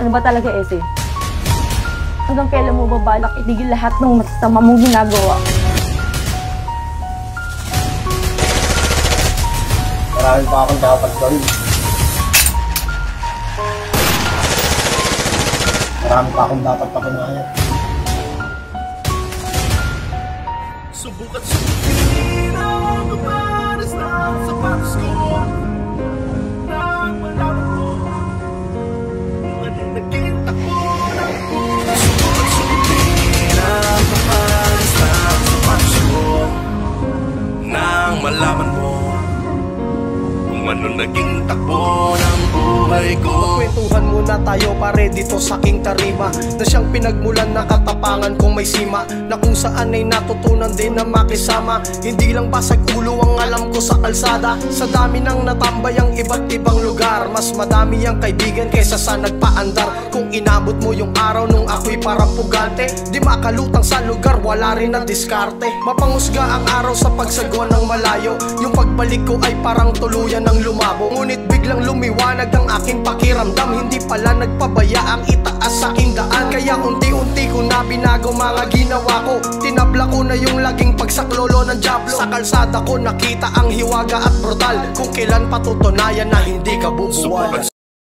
Ano ba talaga, Ese? Hanggang kailan mo babalak itigil lahat ng masasama mong ginagawa? Marami pa akong dapat gawin. Marami pa akong dapat patunayan. Subukan subukin ang kaparas ng sapatos ko. Nang malaman mo kung anong naging takbo ng buhay. Subukan subukin ang kaparas ng sapatos ko. Nang malaman mo kung anong naging takbo ng buhay ko. Magkwentuhan muna tayo pare dito sa aking tarima, na siyang pinagmulan na katapangan kong may sima, na kung saan ay natutunan din na makisama. Hindi lang basag ulo ang alam ko sa kalsada, sa dami nang natambay ang iba't ibang lugar. Mas madami ang kaibigan kaysa sa nagpaandar. Kung inabot mo yung araw nung ako'y parang pugante, di makalutang sa lugar, wala rin na diskarte. Mapangusga ang araw sa pagsagwa ng malayo, yung pagbalik ko ay parang tuluyan ng lumabo. Ngunit biglang lumiwanag ang aking pakiramdam, hindi pala nagpabaya ang itaas sa aking daan. Kaya unti-unti ko na binago mga ginawa ko, tinabla ko na yung laging pagsaklolo ng diablo. Sa kalsada ko nakita ang hiwaga at brutal, kung kailan patutunayan na hindi ka bubuwalan.